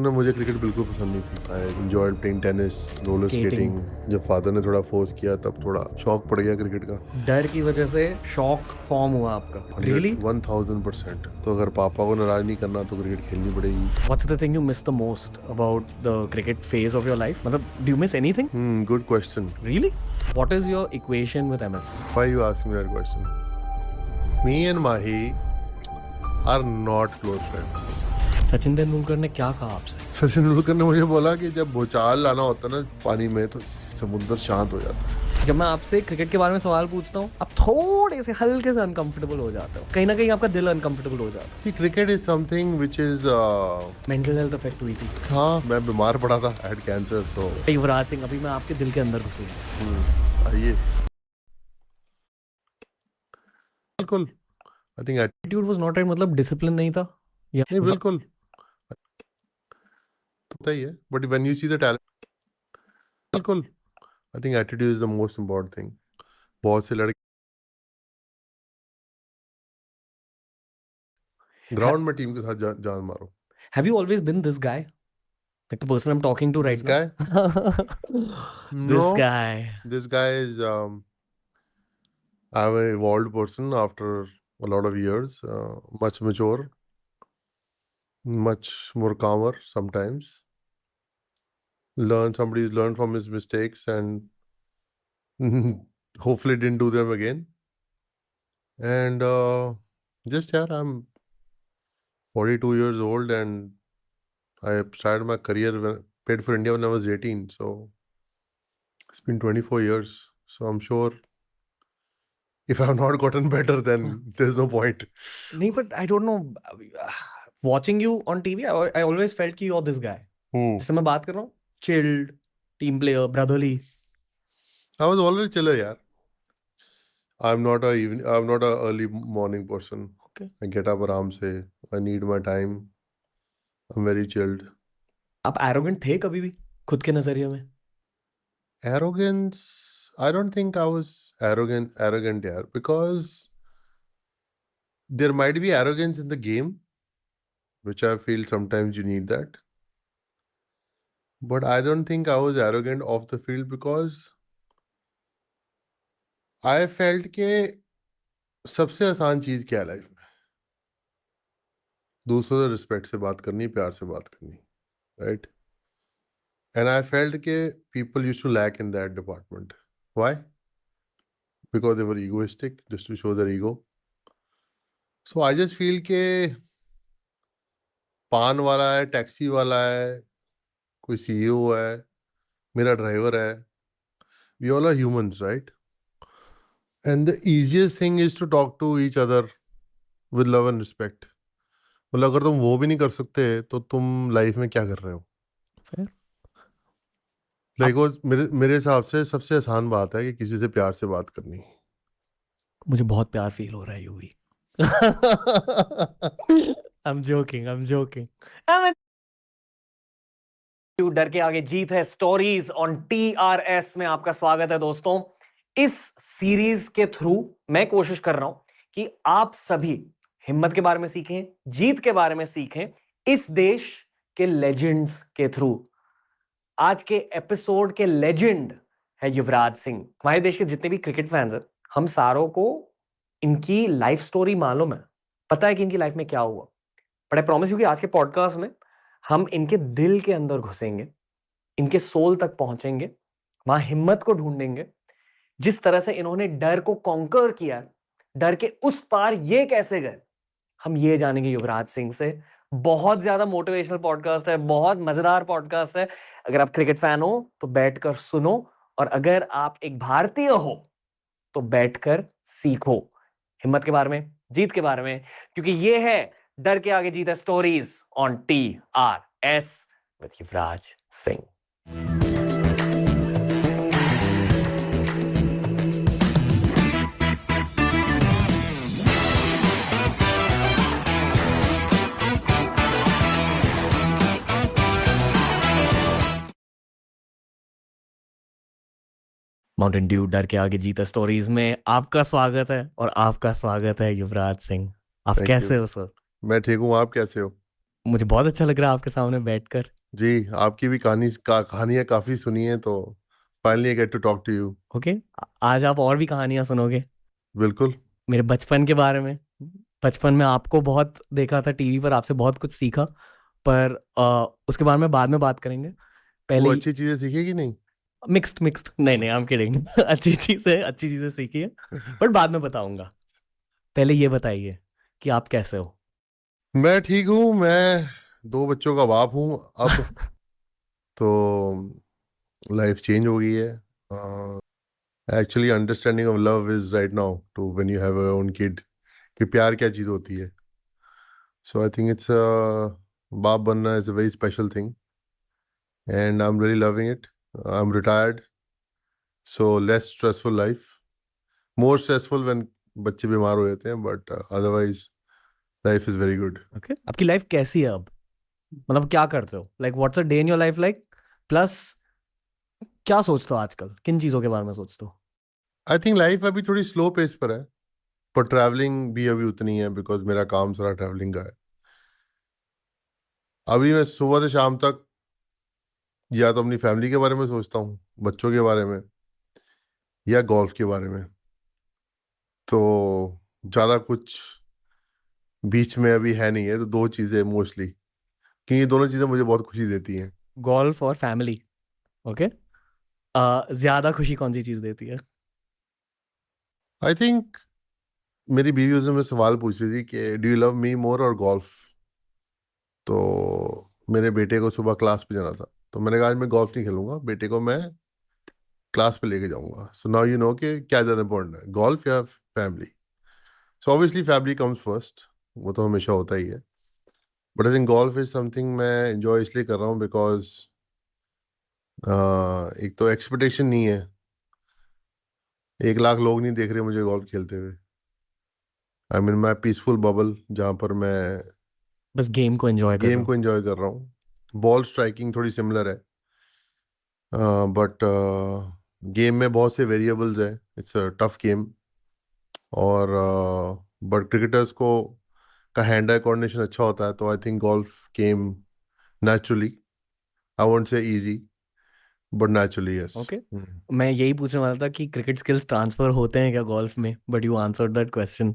ना मुझे क्रिकेट बिल्कुल पसंद नहीं थी। I enjoyed playing tennis, roller Skating. Skating. जब फादर ने थोड़ा फोर्स किया तब थोड़ा शौक पड़ गया क्रिकेट का। डर की वजह से शौक फॉर्म हुआ आपका. 100 Really? 1000%। तो अगर पापा को नाराज नहीं करना तो क्रिकेट खेलनी पड़ेगी। What's the thing you miss the most about the cricket phase of your life? मतलब, do you miss anything? Good question. Really? What is your equation with MS? Why you ask me that question? Me and Mahi are not close friends. Sachin Tendulkar ने क्या कहा आपसे? सचिन तेंदुलकर ने मुझे बोला कि जब भूचाल आना होता है ना पानी में तो समुद्र शांत हो जाता है। जब मैं आपसे क्रिकेट के बारे में सवाल पूछता हूँ, आप थोड़े से हल्के से अनकंफर्टेबल हो जाते हो. कहीं ना कहीं आपका दिल अनकंफर्टेबल हो जाता कि cricket is something which is है. मेंटल हेल्थ अफेक्ट हुई थी. हाँ, मैं बीमार पड़ा था, आई हैड कैंसर। तो युवराज सिंह, अभी मैं आपके दिल के अंदर घुसी हूँ. आइए। बिल्कुल। I think attitude was not right, मतलब डिसिप्लिन नहीं था या नहीं, बिल्कुल होता ही है, but when you see the talent, बिल्कुल। I think attitude is the most important thing. बहुत से लड़के ग्राउंड में टीम के साथ जान मारो। Have you always been this guy? Like the person I'm talking to right this now? Guy, no, This guy. This guy is I am an evolved person after a lot of years, much mature, much more calmer sometimes. Somebody's learned from his mistakes and hopefully didn't do them again. And just yeah, I'm 42 years old and I started my career played for India when I was 18. So it's been 24 years. So I'm sure if I've not gotten better, then there's no point. No, but I don't know. Watching you on TV, I always felt कि you're this guy. जिससे मैं बात कर रहा हूँ, chilled, team player, brotherly. I was always chiller, yeah. I'm not a early morning person. Okay. I get up aram se. I need my time. I'm very chilled. आप arrogant थे कभी भी खुद के नजरिए में? Arrogance, I don't think I was arrogant, yeah, because there might be arrogance in the game, which I feel sometimes you need that. But I don't think I was arrogant off the field because I felt के सबसे आसान चीज क्या है life में? दूसरों से respect से बात करनी, प्यार से बात करनी, राइट? एंड आई फेल्ट के people used to lack in that department. Why? Because they were egoistic, just to show their ego. So I just feel के पान वाला है, टैक्सी वाला है, कोई सीईओ है, मेरा ड्राइवर है, we all are humans, right? And the easiest thing is to talk to each other with love and respect. मतलब अगर तुम वो भी नहीं कर सकते तो तुम लाइफ में क्या कर रहे हो? Fair. लाइक वो मेरे हिसाब से सबसे आसान बात है कि किसी से प्यार से बात करनी. मुझे बहुत प्यार फील हो रहा है UV. I'm joking, I'm joking. डर के आगे जीत है स्टोरीज ऑन TRS में आपका स्वागत है दोस्तों. इस सीरीज के थ्रू मैं कोशिश कर रहा हूं कि आप सभी हिम्मत के बारे में सीखें, जीत के बारे में सीखें, इस देश के लेजेंड्स के थ्रू. आज के एपिसोड के लेजेंड है युवराज सिंह. हमारे देश के जितने भी क्रिकेट फैंस हैं, हम सारों को इनकी लाइफ स्टोरी मालूम है, पता है कि इनकी लाइफ में क्या हुआ. बट आई प्रॉमिस यू कि आज के पॉडकास्ट में हम इनके दिल के अंदर घुसेंगे, इनके सोल तक पहुंचेंगे, वहां हिम्मत को ढूंढेंगे. जिस तरह से इन्होंने डर को कॉन्कर किया, डर के उस पार ये कैसे गए, हम ये जानेंगे युवराज सिंह से. बहुत ज्यादा मोटिवेशनल पॉडकास्ट है, बहुत मजेदार पॉडकास्ट है. अगर आप क्रिकेट फैन हो तो बैठकर सुनो, और अगर आप एक भारतीय हो तो बैठकर सीखो हिम्मत के बारे में, जीत के बारे में, क्योंकि ये है डर के आगे जीत है stories on TRS with Yuvraj Singh. Mountain Dew डर के आगे जीता स्टोरीज में आपका स्वागत है, और आपका स्वागत है युवराज सिंह. आप Thank कैसे you. हो सर? मैं ठीक हूँ, आप कैसे हो? मुझे बहुत अच्छा लग रहा है आपके सामने बैठकर। जी, आपकी भी कहानियाँ काफ़ी सुनी हैं, तो finally I get to talk to you. Okay. आज आप और भी कहानियां सुनोगे बिल्कुल। मेरे बचपन के बारे में। बचपन में आपको बहुत देखा था टीवी पर, आपसे बहुत कुछ सीखा, पर उसके बारे में बाद में बात करेंगे। वो पहले अच्छी चीज़ें सीखी कि नहीं? मिक्स्ड मिक्स्ड, नहीं नहीं, आई एम किडिंग। अच्छी चीजें सीखी है, बट बाद में बताऊंगा। पहले ये बताइए कि आप कैसे हो। मैं ठीक हूँ। मैं 2 बच्चों का बाप हूँ अब। तो लाइफ चेंज हो गई है। Actually understanding of love is right now to when you have your own kid, कि प्यार क्या चीज़ होती है। सो आई थिंक इट्स बाप बनना is a very special thing and I am really loving it. I am retired, so less stressful life, more stressful when बच्चे बीमार हो जाते हैं, but otherwise life is very good. Okay, आपकी life कैसी है अब? मतलब क्या करते हो, like what's a day in your life like, plus क्या सोचते हो आजकल, किन चीजों के बारे में सोचते हो? आई थिंक लाइफ अभी थोड़ी स्लो पेस पर है, पर ट्रैवलिंग भी अभी उतनी है बिकॉज मेरा काम सारा ट्रैवलिंग का है। अभी मैं सुबह से शाम तक या तो अपनी फैमिली के बारे में सोचता हूँ, बच्चों के बारे में, या गोल्फ के बारे में। तो ज़्यादा कुछ बीच में अभी है नहीं है, तो 2 चीज़ें मोस्टली, क्योंकि ये दोनों चीज़ें मुझे बहुत खुशी देती हैं। गोल्फ और फैमिली। ओके। ज्यादा खुशी कौन सी चीज देती है? आई थिंक मेरी बीवी उसने मुझे सवाल पूछ रही थी कि डू यू लव मी मोर और गोल्फ। तो मेरे बेटे को सुबह क्लास पे जाना था, तो मैंने कहा आज मैं गोल्फ नहीं खेलूंगा, बेटे को मैं क्लास पे लेके जाऊंगा। सो नाउ यू नो कि क्या ज़्यादा इंपॉर्टेंट है, गोल्फ या family. So obviously family comes first, वो तो हमेशा होता ही है। But I think golf is something मैं इंजॉय इसलिए कर रहा हूँ बिकॉज एक तो एक्सपेक्टेशन नहीं है, 1 लाख लोग नहीं देख रहे मुझे गोल्फ खेलते हुए। I mean my peaceful bubble, जहाँ पर मैं बस गेम को एंजॉय कर रहे गेम हो। को एंजॉय कर रहा हूँ। बॉल स्ट्राइकिंग थोड़ी सिमिलर है, बट गेम में बहुत से वेरिएबल्स है, इट्स अ टफ गेम। और बट क्रिकेटर्स को का हैंड आई कोऑर्डिनेशन अच्छा होता है, तो I think golf game naturally, I won't say easy, but naturally yes. Okay. मैं यही पूछने वाला था कि क्रिकेट स्किल्स ट्रांसफर होते हैं क्या गोल्फ में, but you answered that question.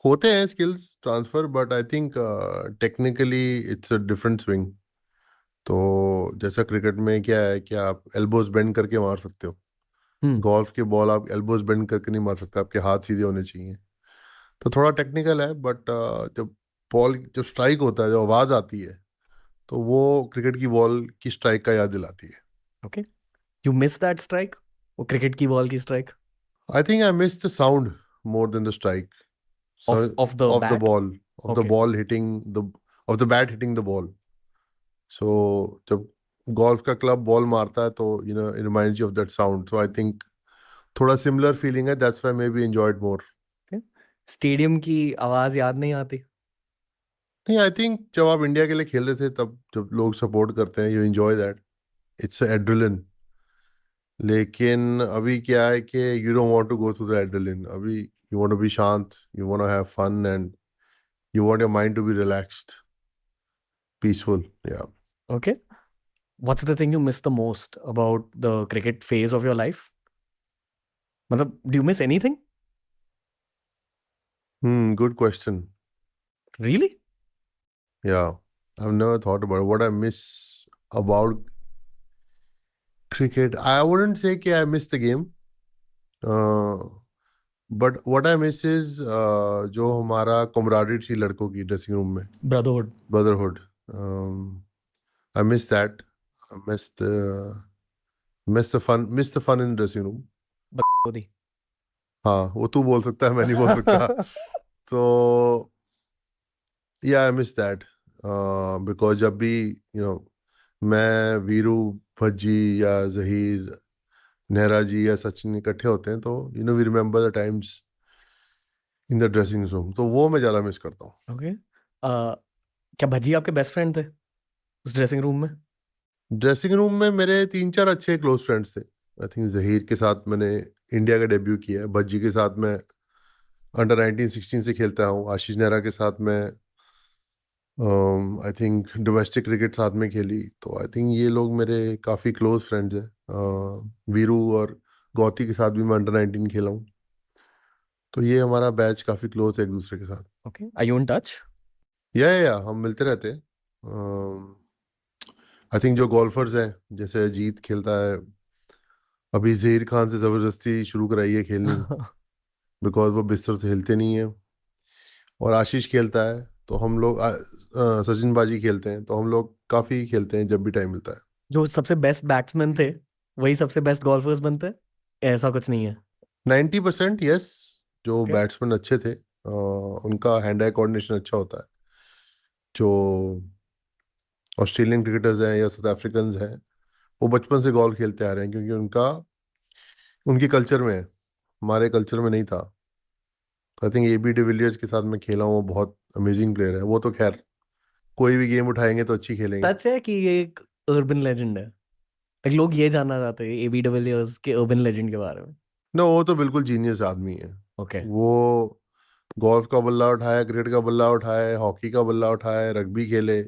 होते हैं skills transfer, but I think technically it's a different swing. तो जैसा क्रिकेट में क्या है कि आप एल्बोज बेंड करके मार सकते हो, हम्म। गोल्फ की बॉल आप एल्बोज बेंड करके नहीं मार सकते, आपके हाथ सीधे होने चाहिए। तो थोड़ा टेक्निकल है, बट जब बॉल जब स्ट्राइक होता है, जब आवाज़ आती है, तो वो क्रिकेट की बॉल की स्ट्राइक का याद दिलाती है। Okay. You miss that strike, वो क्रिकेट की बॉल की strike I think I miss the sound more than the strike, so of the of the bat. ball, of the okay. ball hitting the of the bat hitting the ball. So जब golf का club ball मारता है तो you know it reminds you of that sound, so I think थोड़ा similar feeling है, that's why may be enjoyed more. Stadium की आवाज याद नहीं आती? नहीं, आई थिंक जब आप इंडिया के लिए खेल रहे थे तब जब लोग सपोर्ट करते हैं, you enjoy that, it's adrenaline. लेकिन अभी क्या है कि you don't want to go through the adrenaline अभी, यू वांट टू बी शांत, you want to have fun and you want your mind to be relaxed, peaceful, yeah. Okay. What's the thing you miss the most about the cricket phase of your life? मतलब do you miss anything? Good question. Really? Yeah, I've never thought about what I miss about cricket. I wouldn't say कि I miss the game, uh, but what I miss is जो हमारा camaraderie थी लड़कों की dressing room में, brotherhood. brotherhood. Um, I miss that. I miss the fun in the dressing room. बकचोदी। हाँ, वो तू बोल सकता है, मैं नहीं बोल सकता। तो yeah, I miss that. Because जब भी मैं, वीरू, भज्जी या जहीर, नेहरा जी या सचिन इकट्ठे होते हैं, तो we remember the times in the dressing room, तो वो मैं ज़्यादा मिस करता हूँ। ओके। क्या भज्जी आपके बेस्ट फ्रेंड थे उस ड्रेसिंग रूम में? ड्रेसिंग रूम में मेरे 3-4 अच्छे क्लोज फ्रेंड्स थे। आई थिंक जहीर के साथ मैंने इंडिया का डेब्यू किया है, भज्जी के साथ मैं अंडर 19 16 से खेलता हूँ, आशीष नेहरा के साथ मैं आई थिंक डोमेस्टिक क्रिकेट साथ में खेली, तो आई थिंक ये लोग मेरे काफ़ी क्लोज फ्रेंड्स हैं। वीरू और गौती के साथ भी मैं अंडर 19 खेला हूँ, तो ये हमारा बैच काफ़ी क्लोज है एक दूसरे के साथ। Okay, are you in touch? या हम मिलते रहते हैं। आई थिंक जो गोल्फर्स हैं, जैसे अजीत खेलता है, अभी जहीर खान से ज़बरदस्ती शुरू कराई है खेलनी, बिकॉज वो बिस्तर से हिलते नहीं है। और आशीष खेलता है, तो हम लोग सचिन बाजी खेलते हैं, तो हम लोग काफ़ी खेलते हैं जब भी टाइम मिलता है। जो सबसे बेस्ट बैट्समैन थे वही सबसे बेस्ट गोल्फर्स बनते हैं, ऐसा कुछ नहीं है? 90% यस। जो ओके। बैट्समैन अच्छे थे, उनका हैंड आई कोऑर्डिनेशन अच्छा होता है। जो ऑस्ट्रेलियन क्रिकेटर्स हैं या साउथ अफ्रीकन हैं, वो बचपन से गोल्फ खेलते आ रहे हैं, क्योंकि उनका उनके कल्चर में है, हमारे कल्चर में नहीं था। आई थिंक AB डिविलियर्स के साथ मैं खेला हूँ, वो बहुत अमेजिंग प्लेयर है। वो तो खैर कोई भी गेम उठाएंगे तो अच्छी खेलेंगे। सच है कि ये एक अर्बन लेजेंड है? Like, लोग ये जानना चाहते हैं एबी डिविलियर्स के अर्बन लेजेंड के बारे में। ना, वो तो बिल्कुल जीनियस आदमी है। ओके। वो गोल्फ का बल्ला उठाया, क्रिकेट का बल्ला उठाया, हॉकी का बल्ला उठाया, रग्बी खेले।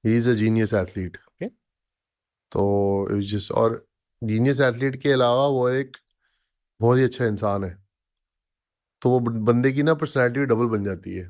He is a genius athlete. Okay. तो जिस और जीनियस एथलीट के अलावा वो एक बहुत ही अच्छा इंसान है। तो वो बंदे की ना पर्सनैलिटी डबल बन जाती है।